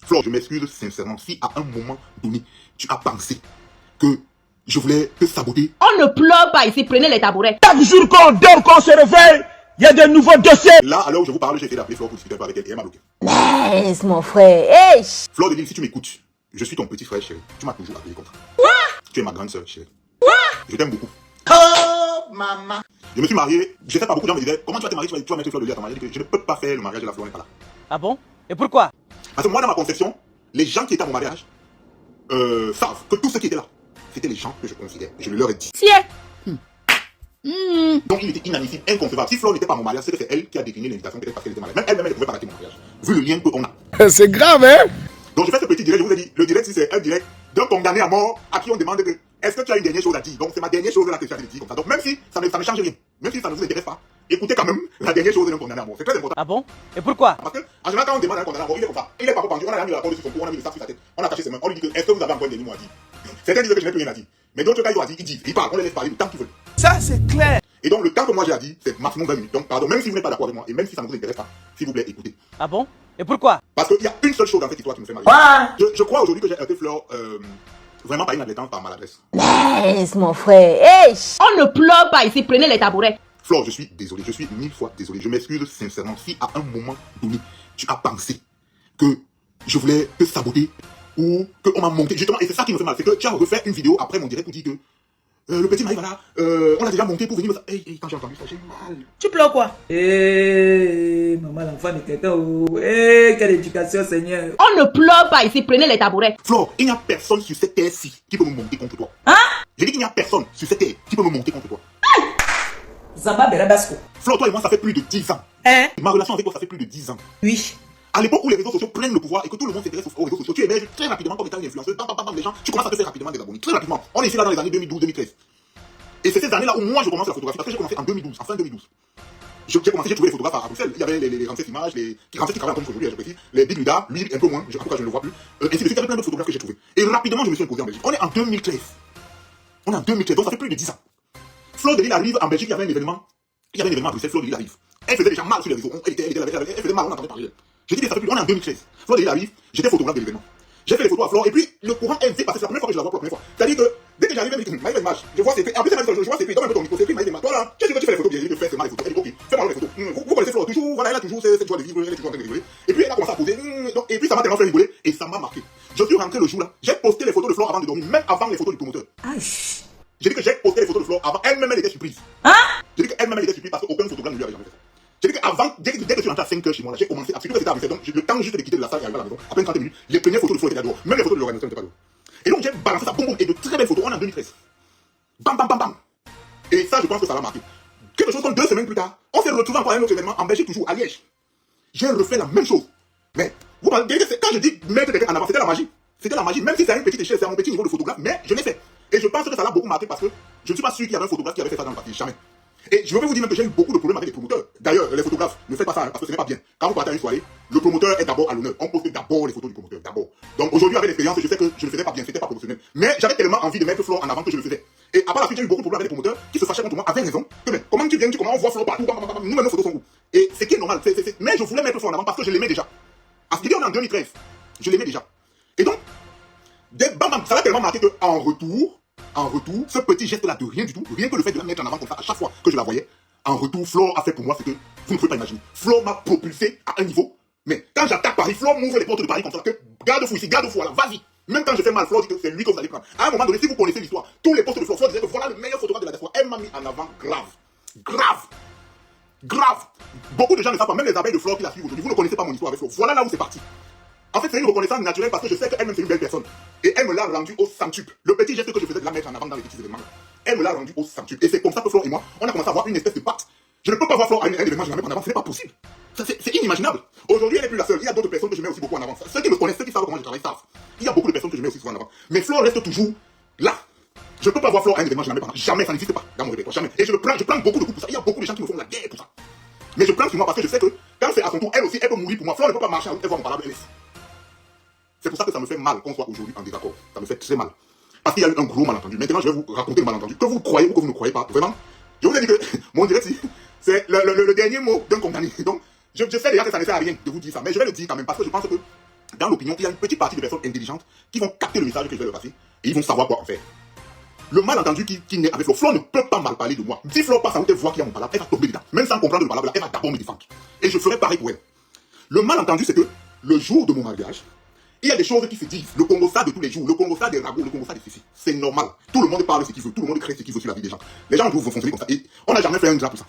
Flore, je m'excuse sincèrement. Si à un moment donné, tu as pensé que je voulais te saboter. On ne pleure pas ici, prenez les tabourets. Chaque jour qu'on dort, qu'on se réveille, il y a de nouveaux dossiers. Là, à l'heure où je vous parle, j'ai essayé d'appeler Flore pour discuter un peu avec elle et elle m'a bloqué. Laisse mon frère. Hey. Flore de Lille, si tu m'écoutes, je suis ton petit frère chéri. Tu m'as toujours appelé comme ça. Quoi? Tu es ma grande soeur chérie. Quoi? Je t'aime beaucoup. Oh, maman. Je me suis marié, je sais pas, beaucoup de gens me disaient, comment tu vas te marier, tu vas mettre Flore de Lille à ton mariage. Je dis que je ne peux pas faire le mariage de la Flore n'est pas là. Ah bon? Et pourquoi? Parce que moi, dans ma conception, les gens qui étaient à mon mariage savent que tous ceux qui étaient là, c'était les gens que je considère. Je le leur ai dit. Tiens. Donc il était inadmissible, inconcevable. Si Flore n'était pas à mon mariage, c'est que c'est elle qui a décliné l'invitation, peut-être parce qu'elle était malade. Même elle-même, elle ne pouvait pas rater mon mariage. Vu le lien qu'on a. C'est grave, hein? Donc je fais ce petit direct, je vous ai dit, le direct, si c'est un direct d'un condamné à mort à qui on demande que, est-ce que tu as une dernière chose à dire? Donc c'est ma dernière chose là que je viens de dire comme ça. Donc même si ça ne change rien, même si ça ne vous intéresse pas, écoutez quand même la dernière chose d'un condamné à mort. C'est très important. Ah bon? Et pourquoi? Parce que, en général, quand on demande à un condamné à mort, il est comme ça. Il est pas pendu, on a mis la corde sur son cou, on a mis le sac sur sa tête, on a attaché ses mains, on lui dit que, est-ce que vous avez encore un dernier mot à dire? Certains disent que je n'ai plus rien à dire. Mais d'autres cas, ils ont à dire, ils disent, ils parlent, on les laisse parler le temps qu'ils veulent. Ça, c'est clair. Et donc le temps que moi j'ai à dire, c'est maximum 20 minutes. Donc pardon, même si vous n'êtes pas d'accord avec moi, et même si ça ne vous intéresse pas, s'il vous plaît, écoutez. Ah bon? Et pourquoi? Parce qu'il y a une seule chose dans cette histoire qui me fait mal. Je crois aujourd'hui que j'ai heurté Flore vraiment par inadvertance, par maladresse. Laisse mon frère. Hey. On ne pleure pas ici, prenez les tabourets. Flore, je suis désolé, je suis 1000 fois désolé. Je m'excuse sincèrement si à un moment donné, tu as pensé que je voulais te saboter ou qu'on m'a monté. Justement, et c'est ça qui me fait mal, c'est que tu as refait une vidéo après mon direct pour dire que le petit Maï, voilà, on l'a déjà monté pour venir me... Hey, quand j'ai entendu ça, j'ai mal. Tu pleures quoi? Eh, maman, l'enfant de quelqu'un. Eh, quelle éducation, Seigneur. On ne pleure pas ici, prenez les tabourets. Flore, il n'y a personne sur cette terre-ci qui peut me monter contre toi. Hein? J'ai dit qu'il n'y a personne sur cette terre qui peut me monter contre toi. Zamba Berabasco. Flore, toi et moi, ça fait plus de 10 ans. Hein? Ma relation avec toi, ça fait plus de 10 ans. Oui. À l'époque où les réseaux sociaux prennent le pouvoir et que tout le monde s'intéresse aux réseaux sociaux, tu émerges très rapidement comme étant une influenceuse. Bam, bam, bam, les gens, tu commences à te faire rapidement des abonnés. Très rapidement. On est ici là dans les années 2012-2013. Et c'est ces années-là où moi je commence la photographie. Parce que j'ai commencé en 2012, en fin 2012. J'ai commencé, j'ai trouvé les photographes à Bruxelles. Il y avait les Ramsès Images, les Ramsès qui travaillent encore aujourd'hui, je précise, les Big Luda, lui un peu moins, je crois que je ne le vois plus. Ainsi de suite, il y avait plein de photographes que j'ai trouvés. Et rapidement, je me suis imposé en Belgique. On est en 2013. On est en 2013, donc ça fait plus de 10 ans. Flore de Lille arrive en Belgique, il y avait un événement. Il y avait un événement à Bruxelles, Flore de Lille arrive. Elle faisait déjà mal sur les réseaux. Elle faisait mal, on entendait parler. J'ai dit que ça fait plus, on est en 2013. Flore de Lille arrive, j'étais photographe de l'événement. J'ai fait les photos à Flore et puis le courant est passé. C'est la première fois que je la vois pour la première fois. C'est-à-dire que dès que j'arrive, elle me dit, Maïf Image, je vois ses prix. En plus, elle m'a dit, je vois ses prix, donne un peu ton micro, ses prix, Maïf Image. Toi là, qu'est-ce que tu fais les photos bien, je dis, fais c'est mal les photos. Elle dit, ok, fais-moi les photos. Vous connaissez Flore, toujours, voilà, elle a toujours cette joie de vivre, elle est toujours en train de rigoler. Et puis elle a commencé à poser, et puis ça m'a tellement fait rigoler et ça m'a marqué. Je suis rentré le jour là, j'ai posté les photos de Flore avant de dormir, même avant les photos du promoteur. J'ai dit que j'ai posté les photos de Flore avant, elle-même elle était surprise. Hein? J'ai dit qu'elle-même elle était surprise parce qu'aucun photographe ne lui avait jamais fait ça. J'ai dit qu'avant, dès que je suis rentré à 5h chez moi, là, j'ai commencé à surtout que c'était à Bruxelles, donc le temps juste de quitter de la salle et arriver à la maison, à peine 30 minutes, les premières photos de Flore étaient là dehors, même les photos de l'organisation n'étaient pas dehors. Et donc j'ai balancé ça, boum boum, et de très belles photos, on est en 2013. Bam bam bam bam. Et ça, je pense que ça l'a marqué. Quelque chose comme 2 semaines plus tard, on s'est retrouvé encore à un autre événement en Belgique, toujours à Liège. J'ai refait la même chose. Mais, vous parlez, quand je dis mettre quelqu'un en avant, c'était la magie. C'était la magie, même si c'est à une petite échelle, c'est à mon petit niveau de photographe, mais je l'ai fait. Et je pense que ça l'a beaucoup marqué parce que je ne suis pas sûr qu'il y avait un photographe qui avait fait ça dans le passé, jamais. Et je vais vous dire même que j'ai eu beaucoup de problèmes avec les promoteurs. D'ailleurs, les photographes, ne faites pas ça parce que ce n'est pas bien. Quand vous partez à une soirée, le promoteur est d'abord à l'honneur. On poste d'abord les photos du promoteur, d'abord. Donc aujourd'hui, avec l'expérience, je sais que je ne le faisais pas bien, c'était pas professionnel. Mais j'avais tellement envie de mettre Flore en avant que je le faisais. Et après la suite, j'ai eu beaucoup de problèmes avec les promoteurs qui se fâchaient contre moi, avec raison. Que mais comment tu viens, comment on voit Flore partout, nous-mêmes nos photos sont où? Et c'est qui est normal. Mais je voulais mettre Flore en avant parce que je l'aimais déjà. À ce qu'il dit, on est en 2013. Je l'aimais déjà. Et donc, bam bam, ça l'a tellement marqué qu'en retour, ce petit geste-là de rien du tout, rien que le fait de la mettre en avant comme ça à chaque fois que je la voyais, en retour, Flore a fait pour moi ce que vous ne pouvez pas imaginer. Flore m'a propulsé à un niveau. Mais quand j'attaque Paris, Flore m'ouvre les portes de Paris comme ça, que garde-fou ici, garde-fou là, vas-y. Même quand je fais mal, Flore dit que c'est lui que vous allez prendre. À un moment donné, si vous connaissez l'histoire, tous les postes de Flore disaient que voilà le meilleur photographe de la diaspora. Elle m'a mis en avant grave. Beaucoup de gens ne savent pas, même les abeilles de Flore qui la suivent aujourd'hui, vous ne connaissez pas mon histoire avec Flore. Voilà là où c'est parti. En fait, c'est une reconnaissance naturelle parce que je sais qu'elle-même c'est une belle personne. Et elle me l'a rendu au centuple. Le petit geste que je faisais de la mettre en avant dans les petits événements, elle me l'a rendu au centuple. Et c'est comme ça que Flore et moi, on a commencé à avoir une espèce de pacte. Je ne peux pas voir Flore à un événement, je la mets en avant, ce n'est pas possible. C'est inimaginable. Aujourd'hui, elle n'est plus la seule. Il y a d'autres personnes que je mets aussi beaucoup en avant. Ceux qui me connaissent, ceux qui savent comment je travaille savent. Il y a beaucoup de personnes que je mets aussi souvent en avant. Mais Flore reste toujours là. Je ne peux pas voir Flore à un événement, je la mets pas en avant. Jamais, ça n'existe pas dans mon répertoire, jamais. Et je prends beaucoup de coups pour ça. Il y a beaucoup de gens qui me font la guerre pour ça. Mais je prends sur moi parce que je sais que quand c'est à son tour, elle aussi, elle peut mourir pour moi. Flore ne peut pas marcher, elle voit mon parole, elle laisse. C'est pour ça que ça me fait mal qu'on soit aujourd'hui en désaccord. Ça me fait très mal. Parce qu'il y a eu un gros malentendu. Maintenant, je vais vous raconter le malentendu. Que vous croyez ou que vous ne croyez pas. Vraiment, je vous ai dit que mon direct, c'est le dernier mot d'un condamné. Donc, je sais déjà que ça ne sert à rien de vous dire ça. Mais je vais le dire quand même parce que je pense que dans l'opinion, il y a une petite partie de personnes intelligentes qui vont capter le message que je vais leur passer et ils vont savoir quoi en faire. Le malentendu qui naît avec Flo, Flo ne peut pas mal parler de moi. Si Flo passe à haute voix qu'il y a mon palabre, elle va tomber dedans. Même sans comprendre le palabre, elle va d'abord me défendre. Et je ferai pareil pour elle. Le malentendu, c'est que le jour de mon mariage, il y a des choses qui se disent. Le Congo-ça de tous les jours, le Congo-ça des ragots, le Congo-ça des ceci. C'est normal. Tout le monde parle ce qu'il veut, tout le monde crée ce qu'il veut sur la vie des gens. Les gens vont fonctionner comme ça. Et on n'a jamais fait un drap pour ça.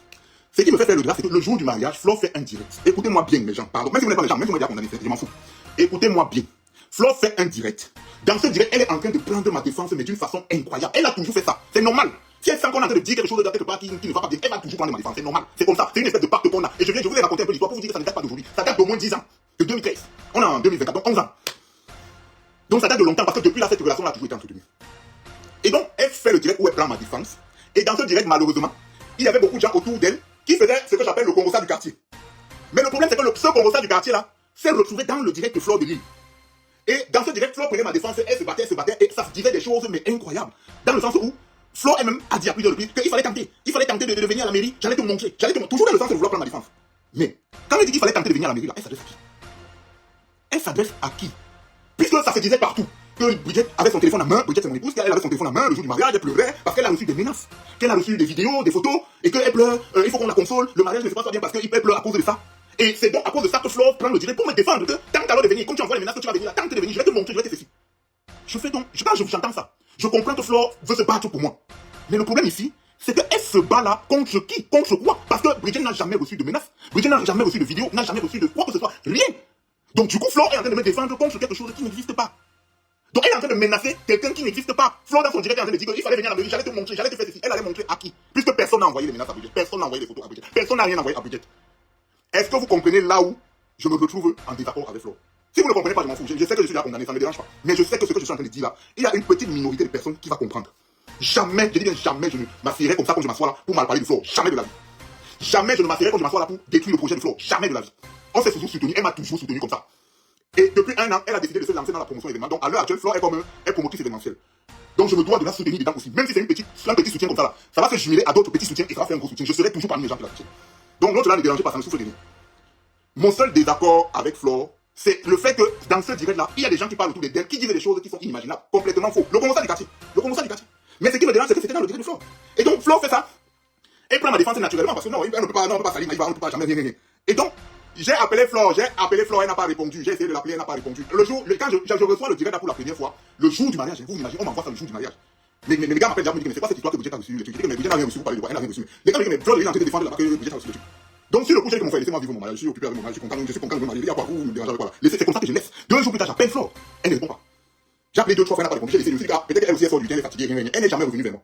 Ce qui me fait faire le drap, c'est que le jour du mariage, Flo fait un direct. Écoutez-moi bien, mes gens. Pardon. Même si vous n'êtes pas les gens, même si vous m'avez condamné, je m'en fous. Écoutez-moi bien. Flo fait un direct. Dans ce direct, elle est en train de prendre ma défense, mais d'une façon incroyable. Elle a toujours fait ça. C'est normal. Si elle sent qu'on est en train de dire quelque chose de quelque part qui ne va pas bien, elle va toujours prendre ma défense. C'est normal. C'est comme ça. C'est une espèce de pacte qu'on a. Et je vous ai raconté un peu l'histoire pour vous dire que ça ne date pas d'aujourd'hui. Ça date d'au moins 10 ans. De 2013. On est en 2024, donc 11 ans. Donc ça date de longtemps parce que depuis là, cette relation a toujours été entretenue. Et donc, elle fait le direct où elle prend ma défense. Et dans ce direct, malheureusement, il y avait beaucoup de gens autour d'elle qui faisaient ce que j'appelle le Congo-ça du quartier. Mais le problème, c'est que ce Congo-ça du quartier là s'est retrouvé dans le direct de Flo de Lille. Et dans ce direct, Flo prenait ma défense, elle se battait, et ça se disait des choses, mais incroyables. Dans le sens où Flo elle-même a dit à plusieurs reprises qu'il fallait tenter. Il fallait tenter de venir à la mairie, j'allais te montrer. Toujours dans le sens de vouloir prendre ma défense. Mais quand elle dit qu'il fallait tenter de venir à la mairie, là, elle s'adresse à qui? Elle s'adresse à qui? Puisque ça se disait partout que Bridget avait son téléphone à main, Bridget c'est mon épouse, qu'elle avait son téléphone à main le jour du mariage, elle pleurait parce qu'elle a reçu des menaces, qu'elle a reçu des vidéos, des photos, et qu'elle pleure, il faut qu'on la console, le mariage ne se passe pas bien parce qu'elle pleure à cause de ça. Et c'est donc à cause de ça que Flo prend le direct pour me défendre que tant que tu vas venir, quand tu envoies les menaces que tu vas venir là, tant que tu vas venir, je vais te montrer, je vais te faire ceci. Je fais donc, quand j'entends ça, je comprends que Flo veut se battre pour moi. Mais le problème ici, c'est qu'elle se bat là contre qui? Contre quoi? Parce que Bridget n'a jamais reçu de menaces, Bridget n'a jamais reçu de vidéos, n'a jamais reçu de quoi que ce soit, rien. Donc du coup, Flo est en train de me défendre contre quelque chose qui n'existe pas. Donc elle est en train de menacer quelqu'un qui n'existe pas. Flo dans son direct est en train de dire qu'il fallait venir à la mairie, j'allais te montrer, j'allais te faire ceci. Elle allait montrer à qui? Puisque personne n'a envoyé les menaces à Bridget, personne n'a envoyé les photos à Bridget, personne n'a rien envoyé à Bridget. Est-ce que vous comprenez là où je me retrouve en désaccord avec Flo? Si vous ne comprenez pas, je m'en fous. Je sais que je suis là condamné, ça ne me dérange pas. Mais je sais que ce que je suis en train de dire là, il y a une petite minorité de personnes qui va comprendre. Jamais, je dis bien jamais, je ne m'assierai comme ça quand je m'assois là pour mal parler de Flo. Jamais de la vie. Jamais je ne m'assierai quand je m'assois là pour détruire le projet de Flo. Jamais de la vie. On s'est toujours soutenu, elle m'a toujours soutenu comme ça. Et depuis un an, elle a décidé de se lancer dans la promotion événement. Donc à l'heure actuelle, Flo est comme un promotrice événementielle. Donc je me dois de la soutenir dedans aussi. Même si c'est un petit soutien comme ça là, ça va se jumeler à d'autres petits soutiens et ça va faire un gros soutien. Je serai toujours parmi les gens qui la soutiennent. Donc l'autre là ne dérange pas, ça me souffle de rien. Mon seul désaccord avec Flo, c'est le fait que dans ce direct là, il y a des gens qui parlent autour d'elle, qui disent des choses qui sont inimaginables, complètement faux. Le Congo-ça du quartier. Le Congo-ça du quartier. Mais ce qui me dérange, c'est que c'était dans le direct de Flo. Et donc Flo fait ça. Elle prend ma défense naturellement parce que non, elle ne peut pas, salir, on ne peut pas jamais rien. Et donc, j'ai appelé Flo, elle n'a pas répondu. J'ai essayé de l'appeler, elle n'a pas répondu. Le jour, quand je reçois le direct là pour la première fois, le jour du mariage, vous imaginez, on m'envoie ça le jour du mariage. Mais les gars m'appellent déjà pour me dire, mais c'est quoi cette histoire que Bridget a reçue? Je dis que Bridget n'a rien reçu, vous parlez de quoi? Elle n'a rien reçu. Les gars me disent, mais Flo, il est en train de défendre là-bas que Bridget a reçu le truc. Donc si le coup j'ai dit mon frère, laissez-moi vivre mon mariage, je suis occupé avec mon mariage, je suis content de me marier, il y a quoi, vous me dérangez avec quoi là. C'est comme ça que je laisse. 2 jours plus tard, j'appelle Flo, elle ne répond pas. J'ai appelé 2-3 fois, elle n'a pas répondu, j'ai essayé de dire, peut-être qu'elle aussi est du temps, elle est fatiguée, rien, elle n'est jamais revenue vers moi.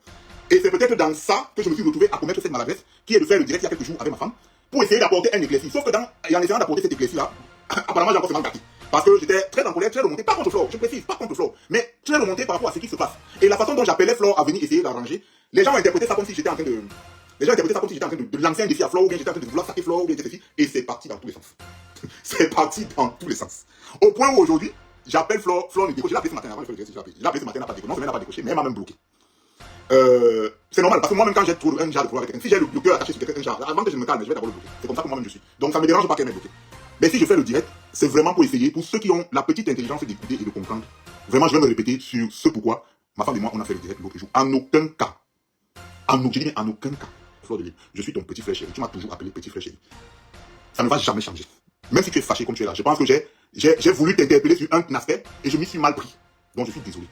Et c'est peut-être dans ça que je me suis retrouvé à commettre cette maladresse, qui est de faire le direct il y a quelques jours avec ma femme, pour essayer d'apporter un éclairci. Sauf que en essayant d'apporter cet éclairci là, apparemment j'ai encore seulement gâté. Parce que j'étais très en colère, très remonté, pas contre Flo, je précise, pas contre Flo, mais très remonté par rapport à ce qui se passe. Et la façon dont j'appelais Flo à venir essayer d'arranger, les gens ont interprété ça comme si j'étais en train de... Les gens interprétaient ça comme si j'étais en train de lancer un défi à Flo, ou bien j'étais en train de vouloir saquer Flo, ou bien ceci, et c'est parti dans tous les sens. C'est parti dans tous les sens. Au point où aujourd'hui, j'appelle Flo, Flo ne décroche, je l'ai appelé ce matin avant de faire le direct, je l'ai appelé ce matin, elle n'a pas décroché, non, elle n'a pas décroché, mais elle m'a même bloqué. C'est normal, parce que moi-même quand j'ai trop un genre de problème avec quelqu'un, si j'ai le cœur attaché sur quelqu'un, genre, avant que je me calme, je vais d'abord le bloquer. C'est comme ça que moi-même je suis. Donc ça ne me dérange pas qu'elle m'ait bloqué. Mais si je fais le direct, c'est vraiment pour essayer, pour ceux qui ont la petite intelligence d'écouter et de comprendre. Vraiment, je vais me répéter sur ce pourquoi ma femme et moi, on a fait le direct l'autre jour. En aucun cas. Je dis bien en aucun cas. Flo de Lille, je suis ton petit frère chéri. Tu m'as toujours appelé petit frère chéri. Ça ne va jamais changer. Même si tu es fâché comme tu es là. Je pense que j'ai voulu t'interpeller sur un aspect et je m'y suis mal pris. Donc je suis désolé.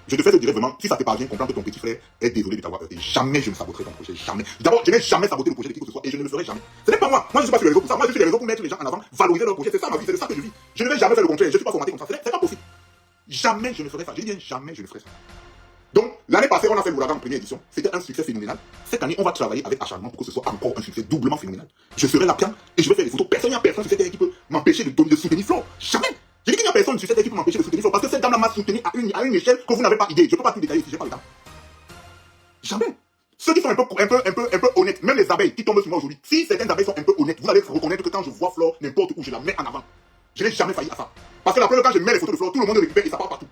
Je te fais ce direct vraiment, si ça te parvient, comprends que ton petit frère est désolé de t'avoir heurté. Jamais je ne saboterai ton projet. Jamais. D'abord, je n'ai jamais saboté le projet de qui que ce soit et je ne le ferai jamais. Ce n'est pas moi. Moi, je ne suis pas sur les réseaux pour ça. Moi, je suis sur les réseaux pour mettre les gens en avant, valoriser leur projet. C'est ça ma vie, c'est de ça que je vis. Je ne vais jamais faire le contraire. Je ne suis pas formaté comme ça. C'est pas possible. Jamais je ne ferai ça. Je dis bien jamais je ne ferai ça. Donc, l'année passée, on a fait l'ouragan en première édition. C'était un succès phénoménal. Cette année, on va travailler avec acharnement pour que ce soit encore un succès doublement phénoménal. Je serai là et je vais faire des photos. Personne, il n'y a personne sur cette équipe qui peut m'empêcher de soutenir Flo. jamais. Je dis qu'il n'y a personne sur cette équipe qui peut m'empêcher de soutenir Flo parce que cette dame m'a soutenu à une échelle que vous n'avez pas idée. Je ne peux pas tout détailler si je n'ai pas le temps. Jamais. Ceux qui sont un peu honnêtes, même les abeilles qui tombent sur moi aujourd'hui, si certaines abeilles sont un peu honnêtes, vous allez reconnaître que quand je vois Flo, n'importe où, je la mets en avant. Je n'ai jamais failli à ça. Parce que la preuve, quand je mets les photos de Flo, tout le monde récupère et ça part partout.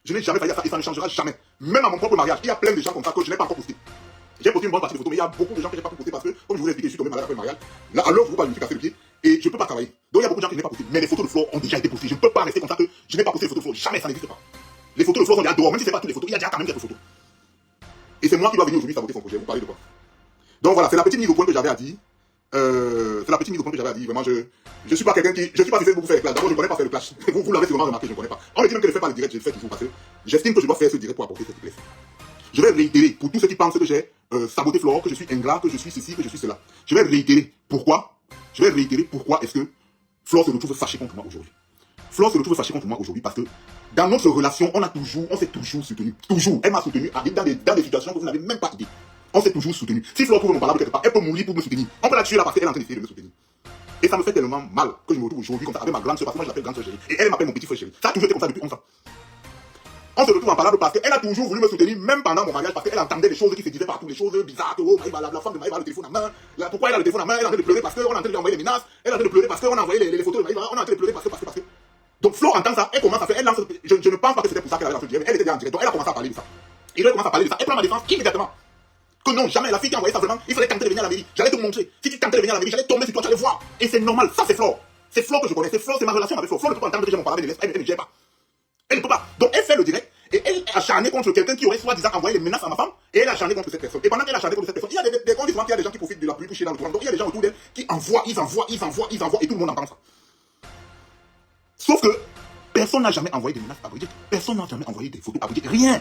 Je n'ai jamais failli à ça et ça ne changera jamais. Même à mon propre mariage, il y a plein de gens comme ça que je n'ai pas encore posté. J'ai posté une bonne partie de photos, mais il y a beaucoup de gens que je n'ai pas pu poster parce que, comme je vous l'ai expliqué, je suis tombé malade après le mariage. Là, alors, je vous parle, je me suis cassé le pied. Et je ne peux pas travailler. Donc il y a beaucoup de gens qui n'ont pas posté. Mais les photos de Flo ont déjà été postées. Je ne peux pas rester comme ça que je n'ai pas posté les photos de Flo. Jamais, ça n'existe pas. Les photos de Flo sont déjà dehors. Même si ce n'est pas toutes les photos, il y a déjà quand même quelques photos. Et c'est moi qui dois venir aujourd'hui saboter son projet. Vous parlez de quoi? Donc voilà, c'est la petite mise au point que j'avais à dire. Vraiment, je suis pas quelqu'un qui. Je suis pas censé vous faire le clash. D'abord, je ne connais pas faire le clash. Vous l'avez sûrement remarqué, je ne connais pas. On me dit même que je ne fais pas le direct, je le fais toujours parce que j'estime que je dois faire ce direct pour apporter cette place. Je vais réitérer pour tous ceux qui pensent que j'ai saboté Flore, que je suis ingrat, que je suis ceci, que je suis cela. Je vais réitérer pourquoi. Est-ce que Flore se retrouve fâché contre moi aujourd'hui. Flore se retrouve fâché contre moi aujourd'hui parce que dans notre relation, on s'est toujours soutenu. Toujours. Elle m'a soutenu dans des situations que vous n'avez même pas idée. On s'est toujours soutenu. Si Flore trouve mon parole quelque part, elle peut mourir pour me soutenir. On peut la tuer là parce qu'elle est en train d'essayer de me soutenir. Et ça me fait tellement mal que je me retrouve aujourd'hui comme ça avec ma grande soeur, parce que moi je l'appelle grande soeur chérie. Et elle m'appelle mon petit frère chéri. Ça a toujours été comme ça depuis 11 ans. On se retrouve en parole parce qu'elle a toujours voulu me soutenir, même pendant mon mariage, parce qu'elle entendait des choses qui se disaient partout, des choses bizarres, que oh, la femme de Maïva a le téléphone en main. Pourquoi elle a le téléphone en main? Elle est en train de pleurer parce qu'on est en train de lui envoyer des menaces. Elle est en train de pleurer parce qu'on a envoyé les photos de Maïva. On est en train de pleurer parce que. Donc Flo entend ça, elle commence à faire, elle lance, je ne pense pas que c'était pour ça qu'elle avait lancé le direct, elle était déjà en direct, donc elle a commencé à parler de ça. Et là, elle commence à parler de ça, elle prend ma défense immédiatement. Que non, jamais, la fille qui a envoyé ça vraiment, il fallait tenter de venir à la mairie, j'allais te montrer. Si tu tentais de venir à la mairie, j'allais tomber sur toi, j'allais voir. Et c'est normal, ça c'est Flo. C'est Flo que je connais, c'est ma relation avec Flo. Flo ne peut pas entendre que j'ai mon parole, elle ne gère pas. Elle ne peut pas. Donc elle fait le direct, et elle est acharnée contre quelqu'un qui aurait soi-disant envoyé les menaces à ma femme, et elle est acharnée contre cette personne. Et pendant qu'elle est acharnée contre cette personne, il y a des conditions, il y a des gens qui profitent de la pluie pour chier dans le courant. Donc il y a des gens autour d'elle qui envoient, ils envoient, et tout le monde entend ça. Sauf que personne n'a jamais envoyé des menaces à Brigitte. Personne n'a jamais envoyé des photos à Brigitte. Rien.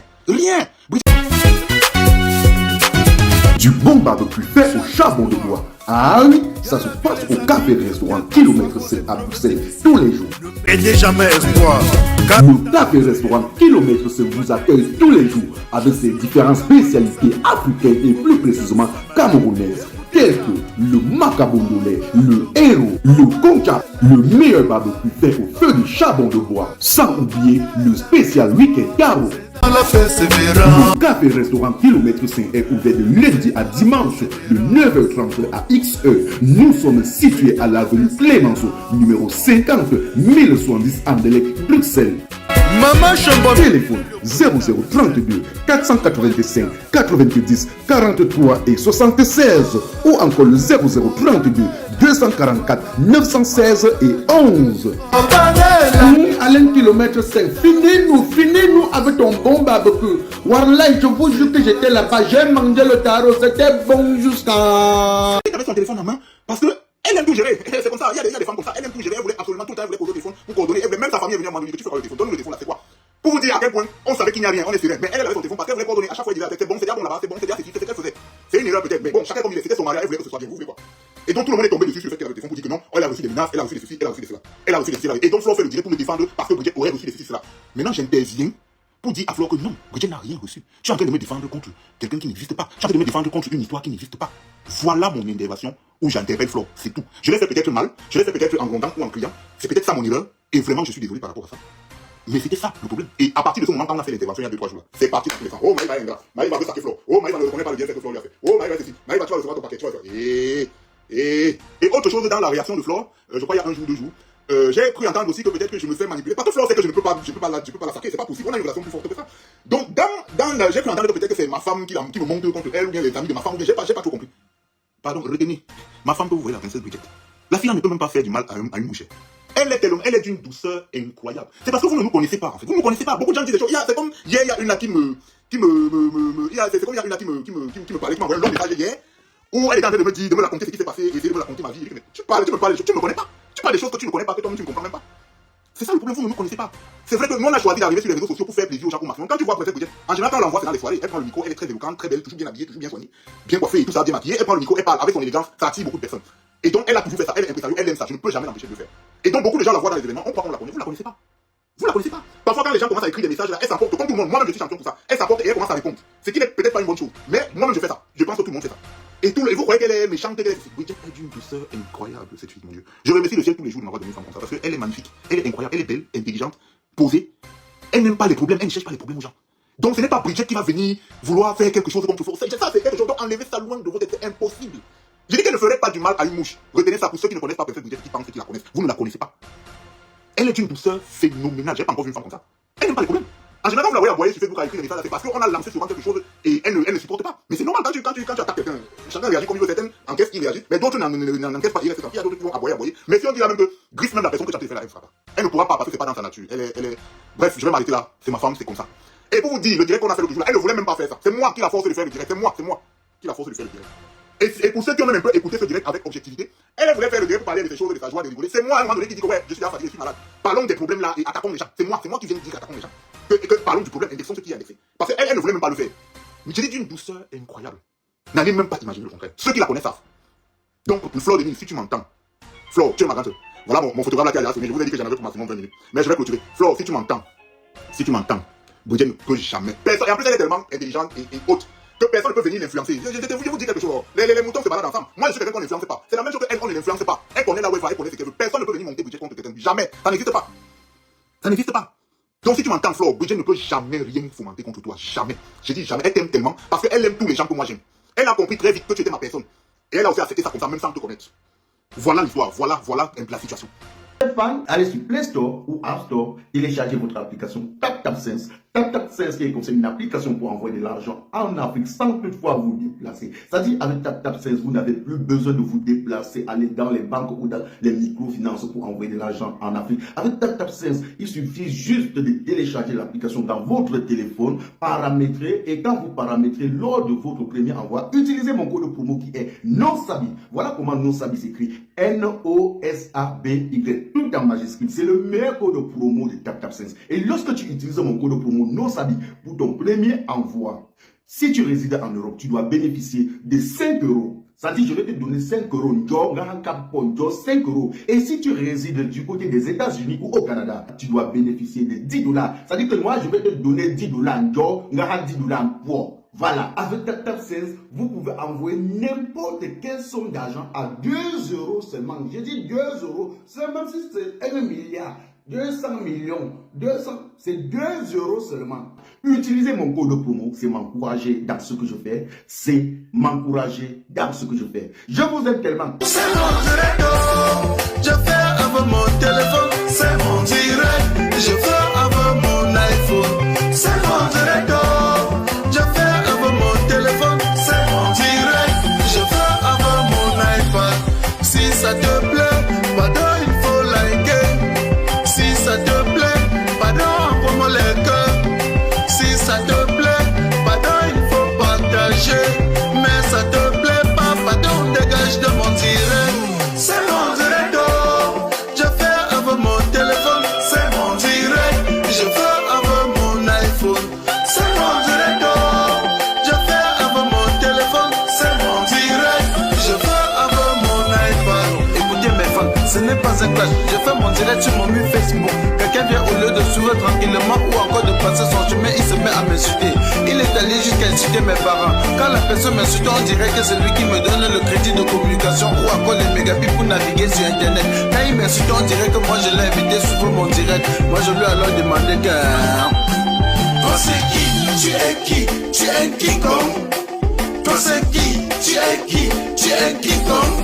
Du bon barbecue fait au charbon de bois. Ah oui, ça se passe au café-restaurant Kilomètre C à Bruxelles tous les jours. Et n'est jamais espoir. Le café-restaurant Kilomètre C vous accueille tous les jours avec ses différentes spécialités africaines et plus précisément camerounaises, telles que le macabondolais, le héros, le concha, le meilleur barbecue fait au feu de charbon de bois, sans oublier le spécial week-end carreau. Le café-restaurant Kilomètre 5 est ouvert de lundi à dimanche de 9h30 à XE. Nous sommes situés à l'avenue Clémenceau, numéro 50 1070 Anderlecht, Bruxelles. Maman Chambon. Téléphone 0032 485 90 43 et 76 ou encore le 0032 244 916 et 11. Alain Kilomètre 5, finis-nous avec ton bon barbecue. Warlai, je vous jure que j'étais là-bas, j'ai mangé le tarot, c'était bon jusqu'à... Elle avait son téléphone en main parce que elle aime tout gérer. C'est comme ça, il y a des femmes comme ça, elle aime tout gérer, elle voulait absolument tout le temps, elle voulait poser le téléphone pour coordonner, même sa famille est venue à moi, tu fais quoi le téléphone, donne-nous le téléphone là, c'est quoi? Pour vous dire à quel point on savait qu'il n'y a rien, on est serein. Mais elle avait son téléphone parce qu'elle voulait coordonner, à chaque fois elle disait c'est bon, c'est déjà bon là-bas, c'est bon, c'est déjà ceci, c'est ce qu'elle faisait. C'est une erreur peut-être, mais bon, chacun comme il est, c'était son mariage, elle voulait que ce soit bien, vous voulez quoi? Et donc tout le monde est tombé dessus sur le fait qu'elle avait le téléphone pour dire que non, elle a reçu des menaces, elle a reçu des ceci, elle a reçu des cela. Elle a reçu des cela. Et donc Flo fait le direct pour me défendre parce que Brigitte aurait reçu des ceci, cela. Maintenant j'interviens pour dire à Flo que non, Brigitte n'a rien reçu. Tu es en train de me défendre contre quelqu'un qui n'existe pas. Tu es en train de me défendre contre une histoire qui n'existe pas. Voilà mon intervention où j'interpelle Flo, c'est tout. Je l'ai fait peut-être mal, je l'ai fait peut-être en grondant ou en criant. C'est peut-être ça mon erreur. Et vraiment je suis désolé par rapport à ça. Mais c'était ça le problème. Et à partir de ce moment, quand on a fait l'intervention il y a 2-3 jours là, c'est parti dans tous les sens. Oh Maïva est ingrat, Maïva veut saquer Flo. Oh Maïva ne reconnaît pas le bien fait que Flo lui a fait. Oh Maïva ceci, Maïva tu vas recevoir ton paquet, tu vas faire. Et autre chose dans la réaction de Flo, je crois il y a 1 jour, 2 jours, j'ai cru entendre aussi que peut-être que je me fais manipuler. Parce que Flo sait que je ne peux pas la saquer, c'est pas possible, on a une relation plus forte que ça. Donc j'ai cru entendre que peut-être que c'est ma femme qui me monte contre elle ou bien les amis de ma femme, ou bien j'ai pas trop compris. Pardon, retenez, ma femme que vous voyez la princesse Brigitte, la fille ne peut même pas faire du mal à une bouchée. Elle est d'une douceur incroyable. C'est parce que vous ne nous connaissez pas, en fait. Vous ne nous connaissez pas. Beaucoup de gens disent des choses. C'est comme hier, il y a une là qui me parlait, qui m'a envoyé un long message hier, où elle était en train de me dire, de me raconter ce qui s'est passé, essayer de me raconter ma vie. Mais tu me parles des choses, tu ne me connais pas. Tu parles des choses que tu ne connais pas, que toi-même tu ne comprends même pas. C'est ça le problème, vous ne nous connaissez pas. C'est vrai que nous on a choisi d'arriver sur les réseaux sociaux pour faire plaisir aux gens au maximum. Quand tu vois peut-être Brigitte, en général quand on l'envoie c'est dans les soirées, elle prend le micro, elle est très éloquente, très belle, toujours bien habillée, toujours bien soignée, bien coiffée et tout ça, bien maquillée, elle prend le micro, elle parle avec son élégance, ça attire beaucoup de personnes. Et donc elle a toujours fait ça, elle est impressionnante, elle aime ça, je ne peux jamais l'empêcher de le faire. Et donc beaucoup de gens la voient dans les événements, on croit qu'on la connaît, vous la connaissez pas. Vous la connaissez pas. Parfois quand les gens commencent à écrire des messages là, elle s'emporte comme tout le monde, moi-même je suis champion pour ça. Elle s'emporte et elle commence à répondre. Ce qui n'est peut-être pas une bonne chose, mais moi-même je fais ça. Je pense que tout le monde fait ça. Et vous croyez qu'elle est méchante, qu'elle est... Brigitte est d'une douceur incroyable, cette fille, mon Dieu. Je remercie le ciel tous les jours de m'avoir donné une femme comme ça, parce qu'elle est magnifique, elle est incroyable, elle est belle, intelligente, posée. Elle n'aime pas les problèmes, elle ne cherche pas les problèmes aux gens. Donc ce n'est pas Brigitte qui va venir vouloir faire quelque chose comme tout. Ça c'est quelque chose, donc enlever ça loin de votre tête, c'est impossible. Je dis qu'elle ne ferait pas du mal à une mouche. Retenez ça pour ceux qui ne connaissent pas peut-être Brigitte, qui pensent qu'ils la connaissent. Vous ne la connaissez pas. Elle est d'une douceur phénoménale, j'ai pas encore vu une femme comme ça. Elle n'aime pas les problèmes. En général, quand vous la voyez aboyer sur Facebook, écrire des messages, c'est parce qu'on a lancé souvent quelque chose et elle ne supporte pas. Mais c'est normal quand tu attaques quelqu'un. Chacun réagit comme il veut, certaines encaissent, qui réagissent, mais d'autres n'encaissent pas, il reste tranquille, il y a d'autres qui vont aboyer. Mais si on dit là même que griffe même la personne que tu as fait là, elle ne fera pas. Elle ne pourra pas parce que c'est pas dans sa nature. Elle est... Bref, je vais m'arrêter là. C'est ma femme, c'est comme ça. Et pour vous dire, le direct qu'on a fait l'autre jour, elle ne voulait même pas faire ça. C'est moi qui la force de faire le direct. C'est moi qui la force de faire le direct. Et pour ceux qui ont même un peu écouté ce direct avec objectivité, elle voulait faire le direct pour parler de ces choses, de sa joie, de rigoler. C'est moi à un moment donné qui dit que ouais, je suis fatigué, je suis malade. Parlons des problèmes là et attaquons les gens. C'est moi qui viens de dire attaquons les gens. Que parlons du problème, indexons ce qui est indexé. Parce qu'elle ne voulait même pas le faire. Mais je dis d'une douceur incroyable. N'allez même pas imaginer le contraire. Ceux qui la connaissent savent. Donc, Flore Denis, si tu m'entends, Flore, tu es ma grande soeur. Voilà mon photographe là qui a l'air sonné. Je vous ai dit que j'en avais pour maximum 20 minutes. Mais je vais clôturer. Flore, si tu m'entends, Bridget ne peut jamais. Personne, et en plus, elle est tellement intelligente et haute que personne ne peut venir l'influencer. Je vous dis quelque chose. Les moutons se baladent ensemble. Moi, je suis quelqu'un qu'on n'influence pas. C'est la même chose qu'elle, on ne l'influence pas. Elle connaît la web, elle connaît ce qu'elle veut. Personne ne peut venir monter Bridget contre quelqu'un. Jamais. Ça n'existe pas. Ça n'existe pas. Donc, si tu m'entends, Flore, Bridget ne peut jamais rien fomenter contre toi. Jamais. Je dis jamais. Elle t'aime tellement parce qu'elle aime tous les gens que moi j'aime. Elle a compris très vite que tu étais ma personne. Et elle a aussi accepté ça comme ça, même sans te connaître. Voilà l'histoire. Voilà la situation. Allez sur Play Store ou App Store, téléchargez votre application TapTapSense. TapTapSense qui est comme une application pour envoyer de l'argent en Afrique sans toutefois vous déplacer. C'est-à-dire avec TapTapSense, vous n'avez plus besoin de vous déplacer, aller dans les banques ou dans les microfinances pour envoyer de l'argent en Afrique. Avec TapTapSense, il suffit juste de télécharger l'application dans votre téléphone, paramétrer, et quand vous paramétrez lors de votre premier envoi, utilisez mon code promo qui est NOSABI. Voilà comment NOSABI s'écrit. NOSABY. Tout en majuscule. C'est le meilleur code promo de TapTapSense. Et lorsque tu utilises mon code promo NOSABI pour ton premier envoi, si tu résides en Europe, tu dois bénéficier de 5 €. C'est-à-dire, je vais te donner 5 €. 5 €. Et si tu résides du côté des États-Unis ou au Canada, tu dois bénéficier de 10 $. C'est-à-dire que moi, je vais te donner 10 $. 10 $ en poids. Voilà, avec TapTapSense, vous pouvez envoyer n'importe quelle somme d'argent à 2 € seulement. J'ai dit 2 €, c'est même si c'est 1 milliard, 200 millions, 200, c'est 2 € seulement. Utilisez mon code promo, c'est m'encourager dans ce que je fais, c'est m'encourager dans ce que je fais. Je vous aime tellement. C'est mon direct, je fais avec mon téléphone, c'est mon direct, je fais avec mon iPhone, c'est mon direct. Ça te plaît, pardon, il faut liker. Si ça te plaît, pardon, envoie-moi les cœurs. Si ça te plaît, pardon, il faut partager. Mais ça te plaît pas, pardon, dégage de mon direct. C'est mon direct, oh. Je fais avec mon téléphone. C'est mon direct, je fais avec mon iPhone. C'est mon direct, oh. Je fais avec mon téléphone. C'est mon direct, je fais avec mon iPhone. Ce n'est pas un clash, je fais mon direct sur mon mur Facebook. Quelqu'un vient au lieu de sourire tranquillement ou encore de passer son chemin, il se met à m'insulter. Il est allé jusqu'à insulter mes parents. Quand la personne m'insulte, on dirait que c'est lui qui me donne le crédit de communication ou encore les mégabits pour naviguer sur internet. Quand il m'insulte, on dirait que moi je l'ai invité sur mon direct. Moi je lui ai alors demandé que... Toi c'est qui? Tu es qui? Tu es King Kong? Toi c'est qui? Tu es qui? Tu es King Kong?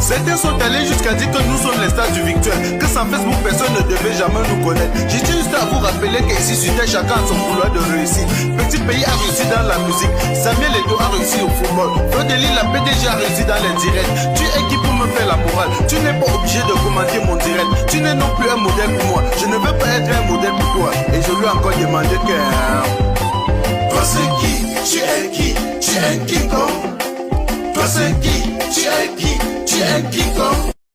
Certains sont allés jusqu'à dire que nous sommes les stars du victoire, que sans Facebook personne ne devait jamais nous connaître. J'ai juste à vous rappeler qu'ici sur Terre chacun a son couloir de réussite. Petit pays a réussi dans la musique, Samuel Eto'o a réussi au football, Flodeli la PDG a réussi dans les directs. Tu es qui pour me faire la morale? Tu n'es pas obligé de commenter mon direct. Tu n'es non plus un modèle pour moi. Je ne veux pas être un modèle pour toi. Et je lui ai encore demandé que... Toi c'est qui? Tu es qui? Tu es King Kong? Toi c'est qui? Tu es qui? Tu es King Kong?